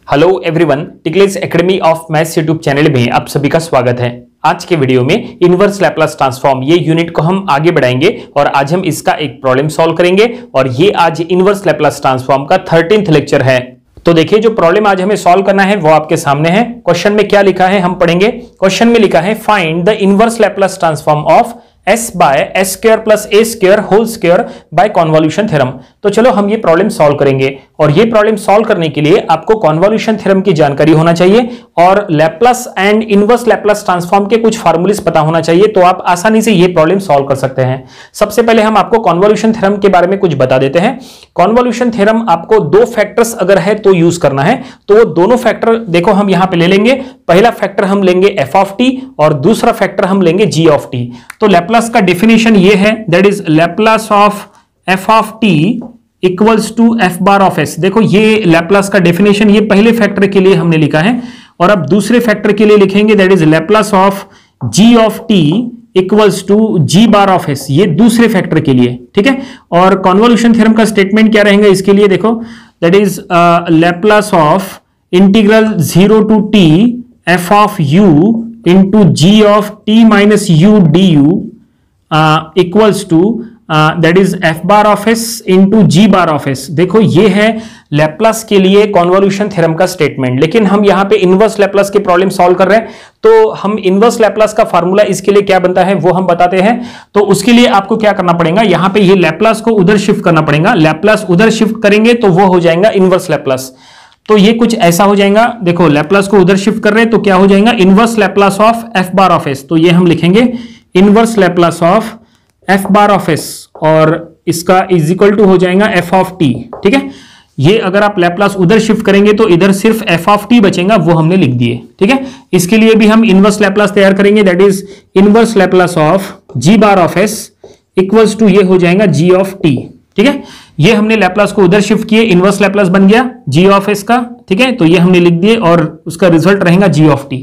Hello everyone, Ticklets academy of maths YouTube channel में आप सभी का स्वागत है। आज के वीडियो में इनवर्स लैप्लास ट्रांसफॉर्म ये यूनिट को हम आगे बढ़ाएंगे और आज हम इसका एक प्रॉब्लम सॉल्व करेंगे और ये आज इनवर्स लैप्लास ट्रांसफॉर्म का 13th लेक्चर है। तो देखिए, जो प्रॉब्लम आज हमें सॉल्व करना है वो आपके सामने है। क्वेश्चन में क्या लिखा है हम पढ़ेंगे। क्वेश्चन में लिखा है find the inverse Laplace transform of s by s square plus a square whole square by convolution theorem। तो चलो हम ये प्रॉब्लम सॉल्व करेंगे और ये प्रॉब्लम सॉल्व करने के लिए आपको कॉन्वोल्यूशन थ्योरम की जानकारी होना चाहिए और Laplace and inverse Laplace transform के कुछ फार्मूलेस पता होना चाहिए, तो आप आसानी से ये प्रॉब्लम सॉल्व कर सकते हैं। सबसे पहले हम आपको कॉन्वोल्यूशन थ्योरम के बारे में कुछ बता देते हैं। कॉन्वोल्यूशन थ्योरम आपको दो फैक्टर्स अगर है तो यूज करना है, तो वो दोनों फैक्टर देखो हम यहां पे ले लेंगे। पहला फैक्टर हम लेंगे f ऑफ t और दूसरा फैक्टर हम लेंगे g ऑफ t। तो लैप्लास का डेफिनेशन ये है, that is Laplace of f of t equals to f bar of s। देखो ये लैप्लास का डेफिनेशन ये पहले फैक्टर के लिए हमने लिखा है और अब दूसरे फैक्टर के लिए लिखेंगे, that is Laplace of g of t equals to g bar of s, ये दूसरे फैक्टर के लिए। ठीक है, और कॉन्वोल्यूशन थ्योरम का स्टेटमेंट क्या रहेगा इसके लिए, देखो that is Laplace of integral 0 to t f of u into g of t minus u du equals to that is f bar of s into g bar of s। देखो ये है Laplace के लिए convolution theorem का statement, लेकिन हम यहाँ पे इनवर्स लैप्लास के प्रॉब्लम सॉल्व कर रहे हैं, तो हम इनवर्स लैप्लास का फार्मूला इसके लिए क्या बनता है वो हम बताते हैं। तो उसके लिए आपको क्या करना पड़ेगा, यहाँ पे ये लैप्लास को उधर शिफ्ट करना पड़ेगा। लैप्लास उधर शिफ्ट करेंगे तो वो हो जाएगा इनवर्स लैप्लास। तो ये कुछ ऐसा हो जाएगा, देखो लैप्लास को उधर शिफ्ट कर रहे हैं तो क्या हो जाएगा, inverse Laplace of f bar of s। तो ये हम लिखेंगे inverse Laplace of f bar of s और इसका इज इक्वल टू हो जाएगा f ऑफ t। ठीक है, ये अगर आप लैप्लास उधर शिफ्ट करेंगे तो इधर सिर्फ f ऑफ t बचेगा, वो हमने लिख दिए। ठीक है, इसके लिए भी हम इनवर्स लैप्लास तैयार करेंगे, that is inverse Laplace of g bar of s equals to ये हो जाएगा g ऑफ t। ठीक है, ये हमने लैप्लास को उधर शिफ्ट किए, इनवर्स लैप्लास बन गया g ऑफ s का। ठीक है, तो ये हमने लिख दिए और उसका रिजल्ट रहेगा g ऑफ t।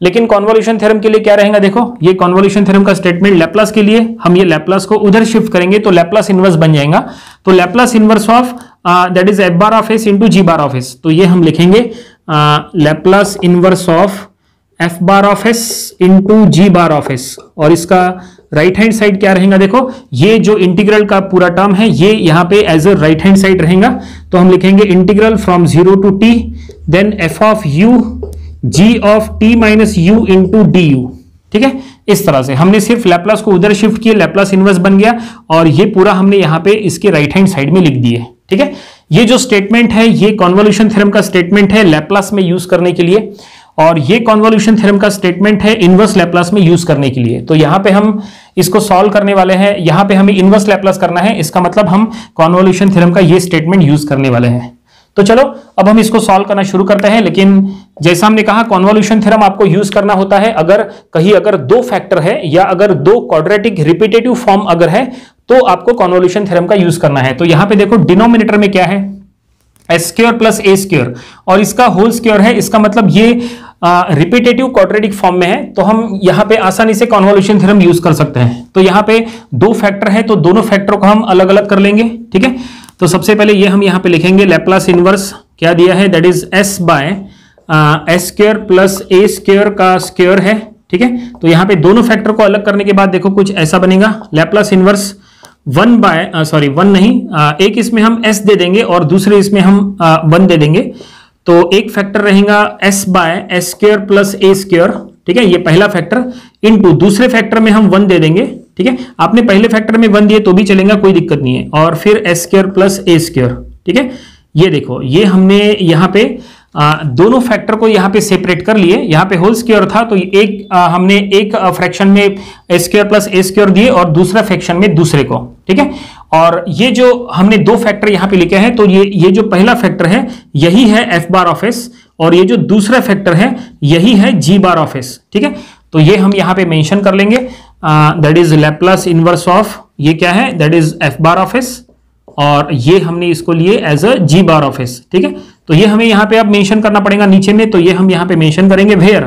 लेकिन कॉन्वोल्यूशन थ्योरम के लिए क्या रहेगा, देखो ये कॉन्वोल्यूशन थ्योरम का स्टेटमेंट लैप्लास के लिए हम ये लैप्लास को उधर शिफ्ट करेंगे तो लैप्लास इनवर्स बन जाएगा। तो Laplace inverse of that is f bar of s into g bar of s। तो ये हम लिखेंगे Laplace inverse of f bar of s into g bar of s और इसका राइट हैंड साइड क्या रहेगा, देखो ये जो इंटीग्रल का पूरा टर्म है ये यहाँ पे as a right hand side रहेगा। तो हम लिखेंगे integral from 0 to t then f of u g of t minus u into du। ठीक है, इस तरह से हमने सिर्फ लैप्लास को उधर शिफ्ट किया, लैप्लास इनवर्स बन गया और ये पूरा हमने यहाँ पे इसके राइट हैंड साइड में लिख दिए। ठीक है, ये जो स्टेटमेंट है ये कॉन्वोल्यूशन थ्योरम का स्टेटमेंट है लैप्लास में यूज करने के लिए और ये कॉन्वोल्यूशन थ्योरम का स्टेटमेंट है इनवर्स लैप्लास में यूज करने के लिए। तो यहाँ पे हम इसको सॉल्व करने वाले हैं, यहाँ पे हमें इनवर्स लैप्लास करना है, इसका मतलब हम कॉन्वोल्यूशन थ्योरम का ये स्टेटमेंट यूज करने वाले हैं। तो चलो अब हम इसको सॉल्व करना शुरू करते हैं। लेकिन जैसा हमने कहा कॉन्वोल्यूशन थ्योरम आपको यूज करना होता है अगर दो फैक्टर है या अगर दो क्वाड्रेटिक रिपीटेटिव फॉर्म अगर है तो आपको कॉन्वोल्यूशन थ्योरम का यूज करना है। तो यहाँ पे देखो डिनोमिनेटर में क्या है, S square plus A square और इसका होल स्क्वायर है, इसका मतलब ये रिपीटेटिव क्वाड्रेटिक फॉर्म में है, तो हम यहाँ पे आसानी से कॉन्वोल्यूशन थ्योरम यूज कर सकते हैं। तो यहाँ पे दो फैक्टर है तो दोनों फैक्टरों को हम अलग अलग कर लेंगे। ठीक है, तो सबसे पहले ये हम यहाँ पे लिखेंगे लैप्लास इनवर्स क्या दिया है, that is s by S square plus A square का स्क्वायर है। ठीक है, तो यहाँ पे दोनों फैक्टर को अलग करने के बाद देखो कुछ ऐसा बनेगा, लैप्लास इनवर्स 1 बाय एक इसमें हम s दे देंगे और दूसरे इसमें हम 1 दे देंगे। तो एक फैक्टर रहेगा s by S square plus A square. ठीक है, ये पहला फैक्टर इनटू दूसरे फैक्टर में हम 1 दे देंगे। ठीक है, आपने पहले फैक्टर में 1 दिए तो भी चलेगा, कोई दिक्कत नहीं है, और फिर S square plus A square. ठीक है, ये देखो ये हमने यहाँ पे दोनों फैक्टर को यहाँ पे सेपरेट कर लिए, यहाँ पे होल स्क्वायर था तो हमने एक फ्रैक्शन में S square plus A square दिए और दूसरा फ्रैक्शन में दूसरे को। ठीक है, और ये जो हमने दो फैक्टर यहाँ पे लिखे हैं तो ये जो पहला फैक्टर है यही है f बार ऑफ s और ये जो दूसरा फैक्टर है यही है g बार ऑफ s। ठीक है, तो ये हम यहाँ पे मेंशन कर लेंगे, that is Laplace inverse of ये क्या है, that is f bar of s और ये हमने इसको लिए as a g bar of s। ठीक है, तो ये हमें यहाँ पे अब मेंशन करना पड़ेगा नीचे में, तो ये हम यहाँ पे मेंशन करेंगे वेयर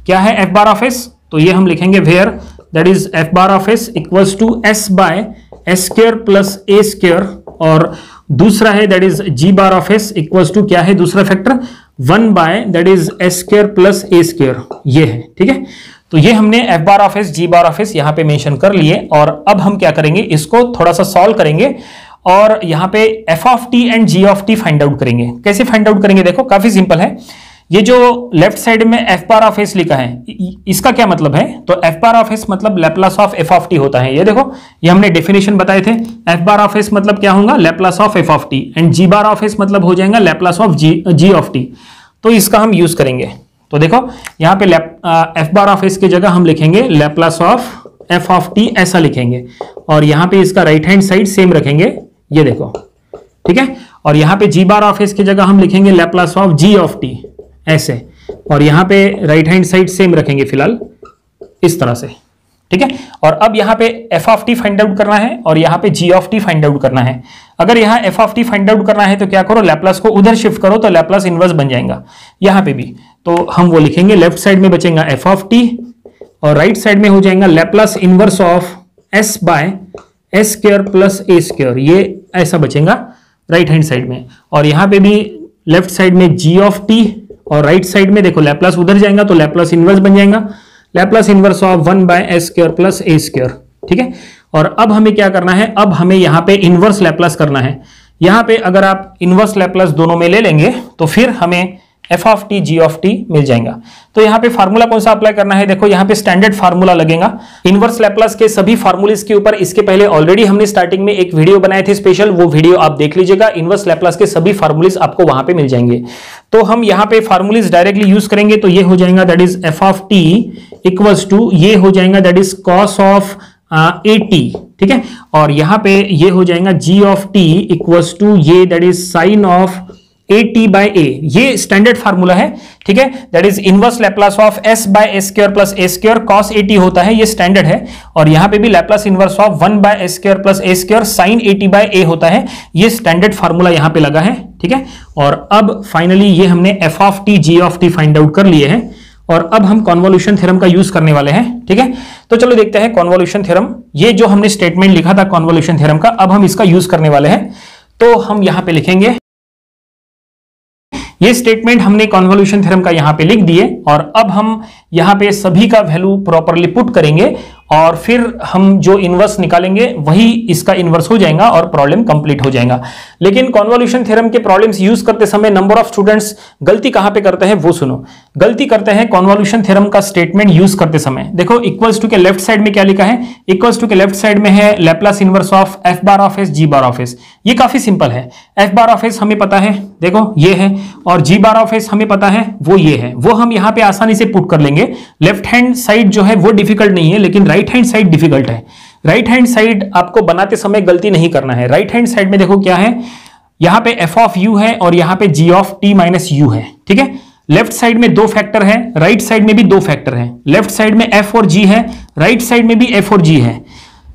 क्या है f बार ऑफ s। तो ये हम लिखेंगे where that is f bar of s equals to s by S square plus A square और दूसरा है that is g bar of s equals to क्या है दूसरा factor 1 by that is S square plus A square, ये है। ठीक है, तो ये हमने F bar of S G bar of S यहां पे मेंशन कर लिए। और अब हम क्या करेंगे, इसको थोड़ा सा सॉल्व करेंगे और यहां पे F of T and G of T find out करेंगे। कैसे फाइंड आउट करेंगे, देखो काफी सिंपल है। ये जो लेफ्ट साइड में एफ बार ऑफ एस लिखा है, इसका क्या मतलब है, तो एफ बार ऑफ एस मतलब Laplace of F of T होता है। ये देखो, ये हमने डेफिनेशन बताए थे। एफ बार ऑफ एस मतलब क्या होगा, Laplace of F of T, and G bar of S मतलब हो जाएगा Laplace of G of T. तो इसका हम यूज करेंगे। तो देखो यहाँ पे एफ बार ऑफ एस की जगह हम लिखेंगे Laplace of F of T, ऐसा लिखेंगे। और यहाँ पे इसका राइट हैंड साइड सेम रखेंगे, ये देखो। ठीक है, और यहाँ पे जी बार ऑफ एस की जगह हम लिखेंगे Laplace of G of T, ऐसे। और यहां पे राइट हैंड साइड सेम रखेंगे फिलहाल, इस तरह से। ठीक है, और अब यहां पे F of T find out करना है और यहां पे जी ऑफ टी फाइंड आउट करना है। अगर यहां F of T find out करना है तो क्या करो, लैप्लास को उधर शिफ्ट करो तो लैप्लास इनवर्स बन जाएगा यहां पे भी। तो हम वो लिखेंगे, लेफ्ट साइड में बचेगा एफ ऑफ टी और राइट साइड में हो जाएगा Laplace inverse of S by S square plus A square, ये ऐसा बचेगा राइट हैंड साइड में। और यहां पे भी लेफ्ट साइड में जी ऑफ टी और राइट साइड में देखो लैप्लास उधर जाएगा तो लैप्लास इनवर्स बन जाएगा, Laplace inverse of 1 by S square plus A square. ठीक है, और अब हमें क्या करना है, अब हमें यहां पे इनवर्स लैप्लास करना है। यहां पे अगर आप इनवर्स लैप्लास दोनों में ले लेंगे तो फिर हमें F of T G of T मिल जाएगा। तो यहाँ पे फार्मूला कौन सा अप्लाई करना है, देखो यहाँ पे स्टैंडर्ड फार्मूला लगेगा। इनवर्स लैप्लास के सभी फार्मूलेस के ऊपर इसके पहले ऑलरेडी हमने स्टार्टिंग में एक वीडियो बनाए थे स्पेशल, वो वीडियो आप देख लीजिएगा। इनवर्स लैप्लास के सभी फार्मूलेस आपको वहां पे मिल जाएंगे। तो हम यहाँ पे फार्मूलेस डायरेक्टली यूज करेंगे, तो ये हो जाएगा that is F of T equals to, ये हो जाएगा that is cos of A T. ठीक है, और यहाँ पे ये हो जाएगा G of T equals to, ये that is sine of A T by A, ये स्टैंडर्ड फार्मूला है। ठीक है, that is inverse Laplace of S by S square plus A square cos A T होता है, ये स्टैंडर्ड है। और यहां पे भी Laplace inverse of 1 by S square plus A square sine A T by A होता है, ये स्टैंडर्ड फार्मूला यहां पे लगा है। ठीक है, और अब फाइनली ये हमने F of T G of T find out कर लिए हैं और अब हम कॉन्वोल्यूशन थ्योरम का यूज करने वाले हैं। ठीक है, तो चलो देखते हैं कॉन्वोल्यूशन थ्योरम। ये जो हमने स्टेटमेंट लिखा था कॉन्वोल्यूशन थ्योरम का, अब हम इसका यूज करने वाले हैं। तो हम यहां पे लिखेंगे, ये स्टेटमेंट हमने कॉन्वोल्यूशन थ्योरम का यहां पे लिख दिए और अब हम यहां पे सभी का वैल्यू प्रॉपरली पुट करेंगे और फिर हम जो इनवर्स निकालेंगे वही इसका इनवर्स हो जाएगा और प्रॉब्लम कंप्लीट हो जाएगा। लेकिन कॉन्वोल्यूशन थ्योरम के प्रॉब्लम्स यूज करते समय नंबर ऑफ स्टूडेंट्स गलती कहां पे करते हैं वो सुनो। गलती करते हैं कॉन्वोल्यूशन थ्योरम का स्टेटमेंट यूज करते समय। देखो इक्वल्स टू के लेफ्ट साइड में क्या लिखा है, इक्वल्स टू के लेफ्ट साइड में है Laplace inverse of F bar of S G bar of S. ये काफी सिंपल है, एफ बार ऑफ एस हमें पता है, देखो ये है, और जी बार ऑफ एस हमें पता है वो ये है, वो हम यहां पे आसानी से पुट कर लेंगे। लेफ्ट हैंड साइड जो है वो डिफिकल्ट नहीं है, लेकिन राइट हैंड साइड डिफिकल्ट है। राइट हैंड साइड आपको बनाते समय गलती नहीं करना है। राइट हैंड साइड में देखो क्या है, यहां पे एफ ऑफ यू है और यहां पे जी ऑफ टी माइनस यू है। ठीक है, लेफ्ट साइड में दो फैक्टर है, राइट साइड में भी दो फैक्टर है। लेफ्ट साइड में एफ और जी है, राइट साइड में भी एफ और जी है।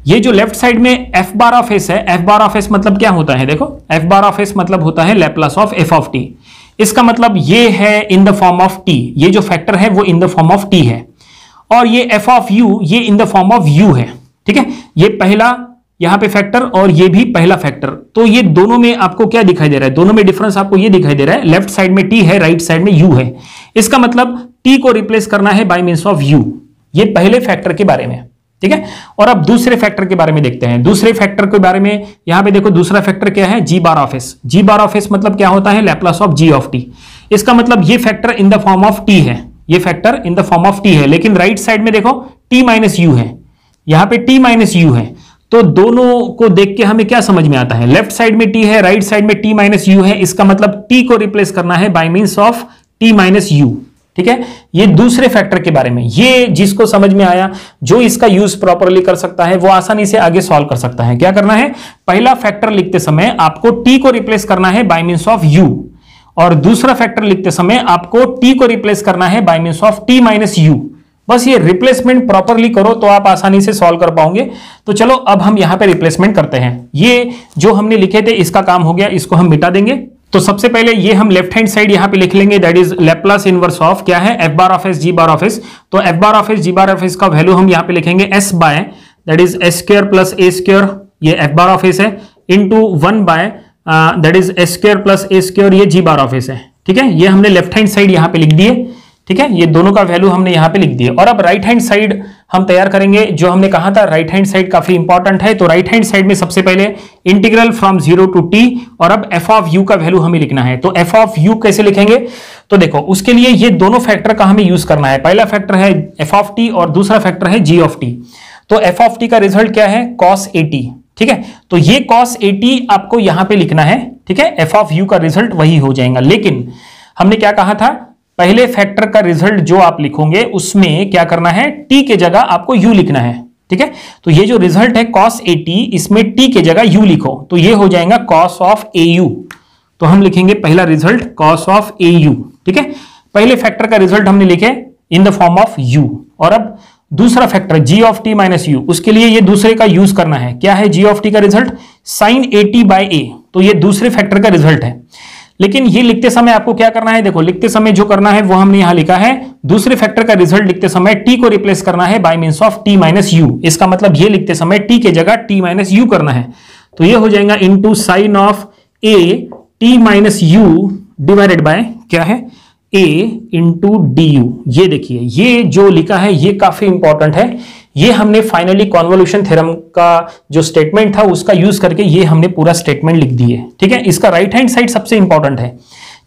ये जो लेफ्ट साइड में एफ बार ऑफ एस है, एफ बार ऑफ एस मतलब क्या होता है, देखो एफ बार ऑफ एस मतलब होता है Laplace of F of T. इसका मतलब ये है इन द फॉर्म ऑफ टी, ये जो फैक्टर है वो इन द फॉर्म ऑफ टी है, और ये एफ ऑफ यू ये इन द फॉर्म ऑफ यू है। ठीक है, ये पहला यहां पे फैक्टर और ये भी पहला फैक्टर। तो ये दोनों में आपको क्या दिखाई दे रहा है, दोनों में डिफरेंस आपको ये दिखाई दे रहा है, लेफ्ट साइड में टी है, राइट साइड में यू है। इसका मतलब टी को रिप्लेस करना है बाय मींस ऑफ यू। ये पहले फैक्टर के बारे में। ठीक है, और अब दूसरे फैक्टर के बारे में देखते हैं। दूसरे फैक्टर के बारे में यहां पे देखो, दूसरा फैक्टर क्या है, G bar of S. G bar of S मतलब क्या होता है, Laplace of G of T. इसका मतलब ये factor in the form of T है, ये factor in the form of T है, लेकिन राइट साइड में देखो टी माइनस यू है, यहां पे टी माइनस यू है। तो दोनों को देख के हमें क्या समझ में आता है, लेफ्ट साइड में टी है, राइट साइड में टी माइनस यू है। इसका मतलब टी को रिप्लेस करना है by means of T minus you. ठीक है, ये दूसरे फैक्टर के बारे में। ये जिसको समझ में आया, जो इसका यूज प्रॉपरली कर सकता है, वो आसानी से आगे सॉल्व कर सकता है। क्या करना है, पहला फैक्टर लिखते समय आपको टी को रिप्लेस करना है बाय मींस ऑफ यू, और दूसरा फैक्टर लिखते समय आपको टी को रिप्लेस करना है by means of T minus you. बस ये रिप्लेसमेंट प्रॉपरली करो तो आप आसानी से सॉल्व कर पाओगे। तो चलो अब हम यहां पे रिप्लेसमेंट करते हैं। ये जो हमने लिखे थे इसका काम हो गया, इसको हम मिटा देंगे। तो सबसे पहले ये हम लेफ्ट हैंड साइड यहां पे लिख लेंगे, that is Laplace inverse of क्या है, F bar of S G bar of S. तो F bar of S G bar of S का वैल्यू हम यहां पे लिखेंगे S by that is S square plus A square, ये F bar of S है, into 1 by that is S square plus A square, ये G bar of S है। ठीक है, ये हमने लेफ्ट हैंड साइड यहां पे लिख दिए। ठीक है, ये दोनों का वैल्यू हमने यहां पे लिख दिए। और अब राइट हैंड साइड हम तैयार करेंगे। जो हमने कहा था राइट हैंड साइड काफी इंपॉर्टेंट है, तो राइट हैंड साइड में सबसे पहले इंटीग्रल फ्रॉम 0 टू t, और अब f ऑफ u का वैल्यू हमें लिखना है। तो f ऑफ u कैसे लिखेंगे, तो देखो उसके लिए ये दोनों फैक्टर का हमें यूज करना है। पहला फैक्टर है f ऑफ t और दूसरा फैक्टर है g ऑफ t। तो f ऑफ t का रिजल्ट क्या है, cos 80। ठीक है, तो ये cos 80 आपको यहां पे लिखना है। ठीक है, f ऑफ u का रिजल्ट वही हो जाएगा। लेकिन हमने क्या कहा था, पहले फैक्टर का रिजल्ट जो आप लिखोगे उसमें क्या करना है, t के जगह आपको u लिखना है। ठीक है, तो ये जो रिजल्ट है cos 80, इसमें t के जगह u लिखो, तो ये हो जाएगा cos ऑफ au। तो हम लिखेंगे पहला रिजल्ट cos ऑफ au। ठीक है, पहले फैक्टर का रिजल्ट हमने लिखे इन द फॉर्म ऑफ u। और अब दूसरा factor g of t minus u, उसके लिए ये दूसरे का यूज करना है। क्या है g ऑफ t का रिजल्ट, sin 80 बाई a। तो ये दूसरे फैक्टर का रिजल्ट है। लेकिन ये लिखते समय आपको क्या करना है, देखो लिखते समय जो करना है वो हमने यहां लिखा है, दूसरे फैक्टर का रिजल्ट लिखते समय t को रिप्लेस करना है by means of t minus u। इसका मतलब ये लिखते समय t के जगह t माइनस u करना है। तो ये हो जाएगा into sine of a t minus u divided by क्या है, a इंटू du। ये देखिए ये जो लिखा है ये काफी इंपॉर्टेंट है। ये हमने फाइनली कॉन्वोल्यूशन थ्योरम का जो स्टेटमेंट था उसका यूज करके ये हमने पूरा स्टेटमेंट लिख दिए। ठीक है, इसका राइट हैंड साइड सबसे इंपॉर्टेंट है।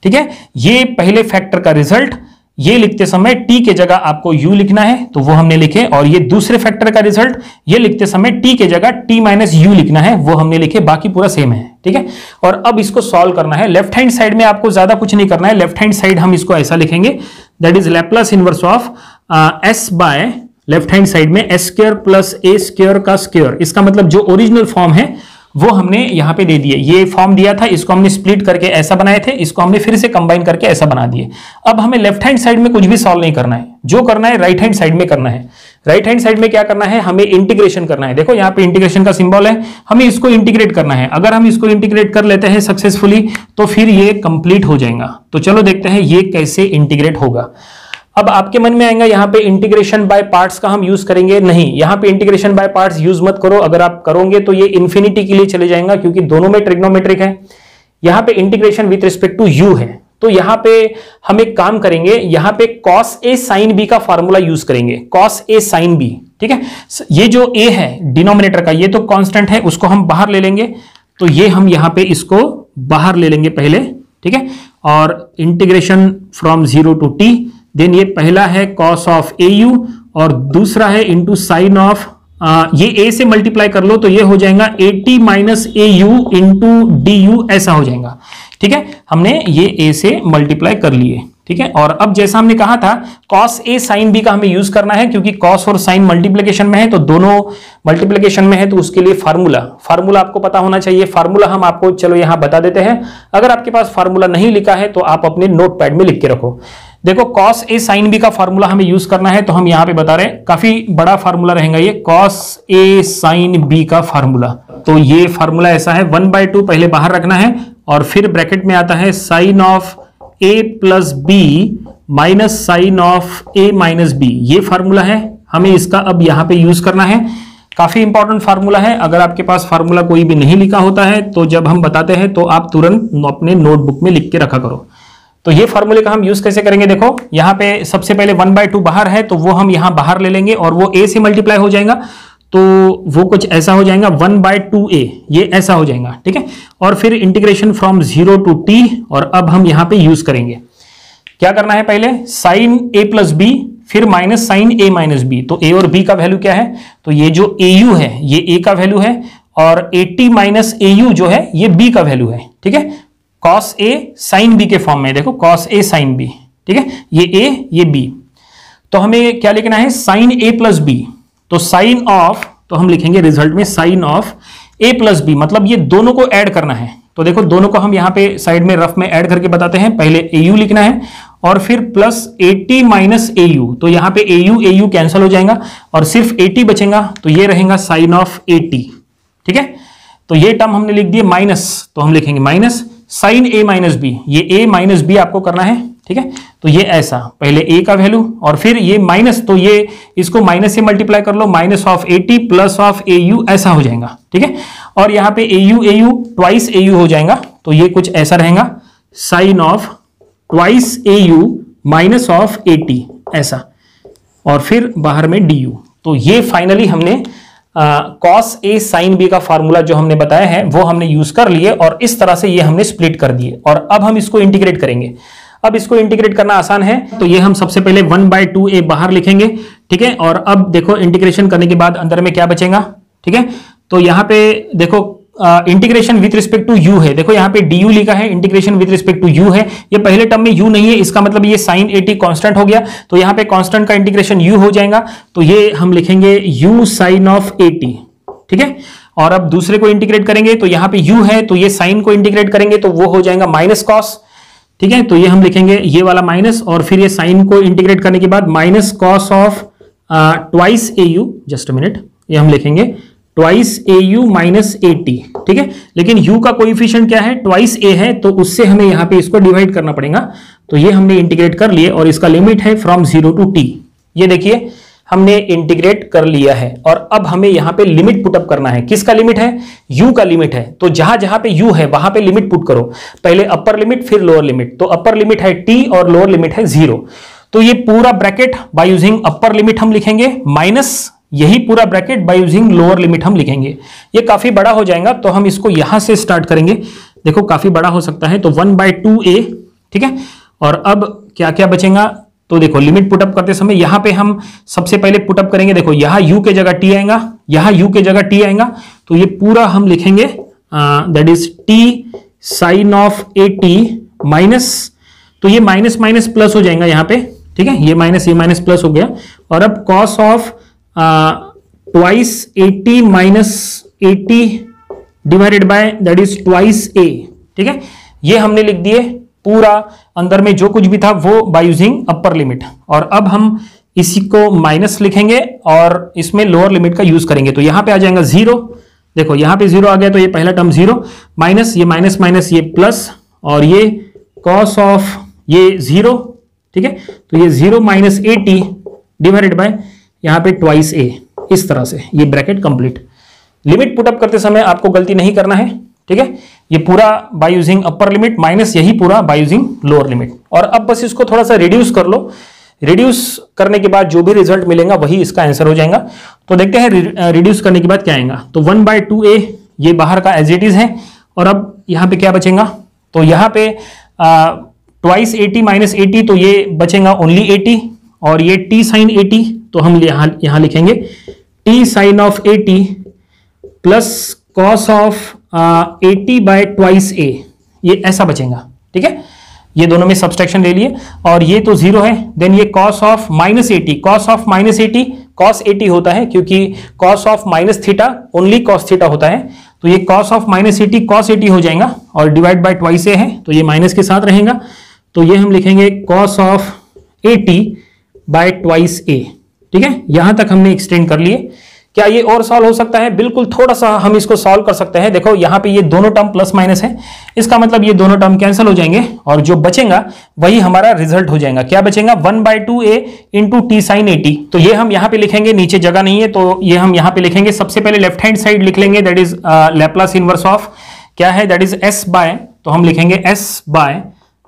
ठीक है, ये पहले फैक्टर का रिजल्ट, ये लिखते समय t के जगह आपको u लिखना है, तो वो हमने लिखे। और ये दूसरे फैक्टर का रिजल्ट, ये लिखते समय t के जगह t माइनस u लिखना है, वो हमने लिखे। बाकी पूरा सेम है। ठीक है, और अब इसको सॉल्व करना है। लेफ्ट हैंड साइड में आपको ज्यादा कुछ नहीं करना है। लेफ्ट हैंड साइड हम इसको ऐसा लिखेंगे, that is Laplace inverse of s by left hand side में s square plus a square का स्क्वायर। इसका मतलब जो ओरिजिनल फॉर्म है वो हमने यहां पे दे दिए। ये फॉर्म दिया था, इसको हमने स्प्लिट करके ऐसा बनाए थे, इसको हमने फिर से कंबाइन करके ऐसा बना दिए। अब हमें लेफ्ट हैंड साइड में कुछ भी सॉल्व नहीं करना है, जो करना है राइट हैंड साइड में करना है। राइट हैंड साइड में क्या करना है, हमें इंटीग्रेशन करना है। देखो यहाँ पे इंटीग्रेशन का सिंबल है, हमें इसको इंटीग्रेट करना है। अगर हम इसको इंटीग्रेट कर लेते हैं सक्सेसफुली तो फिर ये कंप्लीट हो जाएगा। तो चलो देखते हैं ये कैसे इंटीग्रेट होगा। अब आपके मन में आएगा यहाँ पे इंटीग्रेशन बाय पार्ट्स का हम यूज करेंगे, नहीं, यहाँ पे इंटीग्रेशन बाय पार्ट्स यूज मत करो। अगर आप करोगे तो ये इन्फिनिटी के लिए चले जाएगा, क्योंकि दोनों में ट्रिग्नोमेट्रिक है। यहाँ पे integration with respect to u है, तो यहाँ पे हम एक काम करेंगे, यहाँ पे cos a sin b का फॉर्मूला यूज करेंगे, cos a sin b। ठीक है, ये जो a है डिनोमिनेटर का, ये तो कांस्टेंट है, उसको हम बाहर ले लेंगे। तो ये हम यहाँ पे इसको बाहर ले लेंगे पहले। ठीक है, और integration from 0 to t, then ये पहला है cos ऑफ au और दूसरा है इंटू साइन ऑफ ये a से मल्टीप्लाई कर लो तो ये हो जाएगा 80 माइनस au इंटू du, ऐसा हो जाएगा। ठीक है, हमने ये a से मल्टीप्लाई कर लिए। ठीक है, और अब जैसा हमने कहा था cos a sin b का हमें यूज करना है, क्योंकि cos और sin मल्टीप्लिकेशन में है, तो दोनों मल्टीप्लिकेशन में है, तो उसके लिए फार्मूला आपको पता होना चाहिए। फार्मूला हम आपको चलो यहां बता देते हैं। अगर आपके पास फार्मूला नहीं लिखा है तो आप अपने नोट पैड में लिख के रखो। देखो cos a sin b का फार्मूला हमें यूज करना है, तो हम यहां पे बता रहे हैं, काफी बड़ा फार्मूला रहेगा ये cos a sin b का फार्मूला। तो ये फार्मूला ऐसा है, 1/2 पहले बाहर रखना है और फिर ब्रैकेट में आता है sine of a plus b minus sine of a minus b। ये फार्मूला है, हमें इसका अब यहां पे यूज करना है। काफी इंपॉर्टेंट फार्मूला है। अगर आपके पास फार्मूला कोई भी नहीं लिखा होता है तो जब हम बताते हैं तो आप तुरंत अपने नोटबुक में लिख के रखा करो। तो ये फार्मूले का हम यूज कैसे करेंगे, देखो यहाँ पे सबसे पहले 1/2 बाहर है, तो वो हम यहाँ बाहर ले लेंगे और वो a से मल्टीप्लाई हो जाएगा, तो वो कुछ ऐसा हो जाएगा 1/2a, ये ऐसा हो जाएगा। ठीक है, और फिर इंटीग्रेशन फ्रॉम 0 टू t, और अब हम यहाँ पे यूज करेंगे, क्या करना है, पहले साइन a प्लस b, फिर minus sine a minus b। तो a और b का वैल्यू क्या है, तो ये जो au है ये a का वैल्यू है, और 80 माइनस au जो है ये b का वैल्यू है। ठीक है, cos a sin b के फॉर्म में, देखो cos a sin b। ठीक है, ये a ये b, तो हमें क्या लिखना है, sin a प्लस b। तो साइन ऑफ, तो हम लिखेंगे रिजल्ट में sine of a plus b, मतलब ये दोनों को ऐड करना है। तो देखो दोनों को हम यहाँ पे साइड में रफ में ऐड करके बताते हैं। पहले au लिखना है और फिर प्लस 80 माइनस au, तो यहाँ पे au कैंसिल हो जाएगा और सिर्फ 80 बचेगा, तो ये रहेगा साइन ऑफ 80। ठीक है, तो ये टर्म हमने लिख दिए माइनस, तो हम लिखेंगे minus sine a minus B, ये a माइनस बी आपको करना है। ठीक है, तो ये ऐसा पहले a का वैल्यू और फिर ये माइनस, तो ये इसको माइनस से मल्टीप्लाई कर लो, minus of 80 plus of au, ऐसा हो जाएगा। ठीक है, और यहाँ पे au ट्वाइस au हो जाएगा, तो ये कुछ ऐसा रहेगा sine of twice AU minus of AT ऐसा, और फिर बाहर में DU। तो ये फाइनली हमने cos A sin B का फार्मूला जो हमने बताया है वो हमने यूज कर लिए और इस तरह से ये हमने स्प्लिट कर दिए। और अब हम इसको इंटीग्रेट करेंगे। अब इसको इंटीग्रेट करना आसान है, तो ये हम सबसे पहले 1/2a बाहर लिखेंगे, ठीक है। और अब देखो इंटीग्रेशन करने के बाद अंदर में क्या बचेगा, ठीक है। तो यहाँ पे देखो integration with respect to u है, देखो यहाँ पे du लिखा है, integration with respect to u है। ये पहले टर्म में u नहीं है, इसका मतलब ये sin AT कांस्टेंट हो गया, तो यहाँ पे कांस्टेंट का इंटीग्रेशन u हो जाएगा, तो ये हम लिखेंगे u sin ऑफ AT, ठीक है। और अब दूसरे को इंटीग्रेट करेंगे तो यहाँ पे u है, तो ये sin को इंटीग्रेट करेंगे तो वो हो जाएगा माइनस cos, ठीक है। तो ये हम लिखेंगे ये वाला माइनस, और फिर ये sin को इंटीग्रेट करने के बाद minus cos of twice AU, just a minute, ये हम लिखेंगे ट्वाइस AU माइनस AT, ठीक है। लेकिन u का कोएफिशिएंट क्या है, ट्वाइस a है, तो उससे हमें यहाँ पे इसको डिवाइड करना पड़ेगा। तो ये हमने इंटीग्रेट कर लिए और इसका लिमिट है फ्रॉम 0 टू t। ये देखिए हमने इंटीग्रेट कर लिया है और अब हमें यहाँ पे लिमिट पुटअप करना है। किसका लिमिट है, u का लिमिट है। तो जहां जहां पे u है वहां पे लिमिट पुट करो, पहले अपर लिमिट फिर लोअर लिमिट। तो अपर लिमिट है t और लोअर लिमिट है 0। तो ये पूरा bracket by using upper limit हम लिखेंगे, माइनस यही पूरा bracket by using lower limit हम लिखेंगे। ये काफी बड़ा हो जाएगा, तो हम इसको यहां से स्टार्ट करेंगे। देखो काफी बड़ा हो सकता है, तो 1/2a, ठीक है। और अब क्या क्या बचेगा, तो देखो लिमिट पुटअप करते समय यहां पे हम सबसे पहले पुटअप करेंगे। देखो यहां u के जगह t आएगा, यहां u के जगह t आएगा, तो ये पूरा हम लिखेंगे that is t sin of AT minus, तो ये माइनस माइनस प्लस हो जाएगा यहाँ पे, ठीक है। ये माइनस प्लस हो गया। और अब cos of twice AT minus AT divided by that is twice a, ठीक है। ये हमने लिख दिए पूरा, अंदर में जो कुछ भी था वो बाय यूजिंग अपर लिमिट। और अब हम इसी को माइनस लिखेंगे और इसमें लोअर लिमिट का यूज करेंगे, तो यहां पे आ जाएगा 0। देखो यहां पे 0 आ गया, तो ये पहला टर्म 0, माइनस ये माइनस माइनस ये प्लस, और ये cos ऑफ ये 0, ठीक है। तो ये 0 माइनस AT डिवाइडेड बाय यहाँ पे ट्वाइस a, इस तरह से ये ब्रैकेट कंप्लीट। लिमिट पुटअप करते समय आपको गलती नहीं करना है, ठीक है। ये पूरा by using upper limit minus यही पूरा बाय यूजिंग लोअर लिमिट। और अब बस इसको थोड़ा सा रिड्यूस कर लो, रिड्यूस करने के बाद जो भी रिजल्ट मिलेगा वही इसका आंसर हो जाएगा। तो देखते हैं रिड्यूस करने के बाद क्या आएगा। तो 1/2a ये बाहर का एज इट इज है, और अब यहाँ पे क्या बचेगा, तो यहाँ पे ट्वाइस AT माइनस AT, तो ये बचेगा ओनली AT, और ये t sin AT, तो हम यहां लिखेंगे t sin of AT plus cos of AT bye twice a, ये ऐसा बचेगा, ठीक है। ये दोनों में सब्सट्रैक्शन ले लिए, और ये तो 0 है। देन ये cos of minus AT, cos of minus AT cos AT होता है, क्योंकि cos of minus theta only cos theta होता है, तो ये cos of minus AT cos AT हो जाएगा, और डिवाइड बाय ट्वाइस a है, तो ये माइनस के साथ रहेगा। तो ये हम लिखेंगे cos of AT bye twice a, ठीक है। यहां तक हमने एक्सटेंड कर लिए। क्या ये और सॉल्व हो सकता है, बिल्कुल थोड़ा सा हम इसको सॉल्व कर सकते हैं। देखो यहाँ पे ये दोनों टर्म प्लस माइनस है, इसका मतलब ये दोनों टर्म कैंसिल हो जाएंगे, और जो बचेगा वही हमारा रिजल्ट हो जाएगा। क्या बचेगा, 1/2a into t sin AT। तो ये हम यहाँ पे लिखेंगे, नीचे जगह नहीं है तो ये हम यहाँ पे लिखेंगे। सबसे पहले लेफ्ट हैंड साइड लिख लेंगे, that is Laplace inverse of क्या है, दैट इज s बाय, तो हम लिखेंगे s bye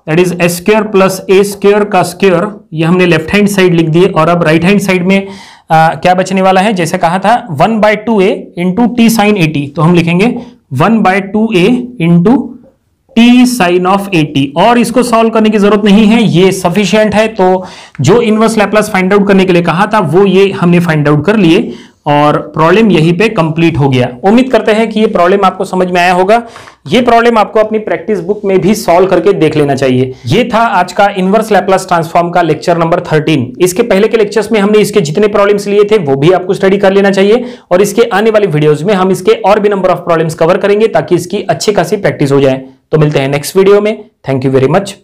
that is s square plus a square का स्क्वायर, ये हमने लेफ्ट हैंड साइड लिख दिए। और अब राइट हैंड साइड में क्या बचने वाला है, जैसे कहा था 1/2a into t sin AT, तो हम लिखेंगे 1/2a into t sin of AT। और इसको सॉल्व करने की जरूरत नहीं है, ये सफिशिएंट है। तो जो इनवर्स लैप्लास फाइंड आउट करने के लिए कहा था वो ये हमने फाइंड आउट कर लिए, और प्रॉब्लम यहीं पे कंप्लीट हो गया। उम्मीद करते हैं कि ये प्रॉब्लम आपको समझ में आया होगा। ये प्रॉब्लम आपको अपनी प्रैक्टिस बुक में भी सॉल्व करके देख लेना चाहिए। ये था आज का इनवर्स लैप्लास ट्रांसफॉर्म का लेक्चर नंबर 13। इसके पहले के लेक्चर्स में हमने इसके जितने प्रॉब्लम्स लिए थे वो भी आपको स्टडी कर लेना चाहिए, और इसके आने वाली वीडियोज में हम इसके और भी नंबर ऑफ प्रॉब्लम्स कवर करेंगे ताकि इसकी अच्छी खासी प्रैक्टिस हो जाए। तो मिलते हैं नेक्स्ट वीडियो में। Thank you very much.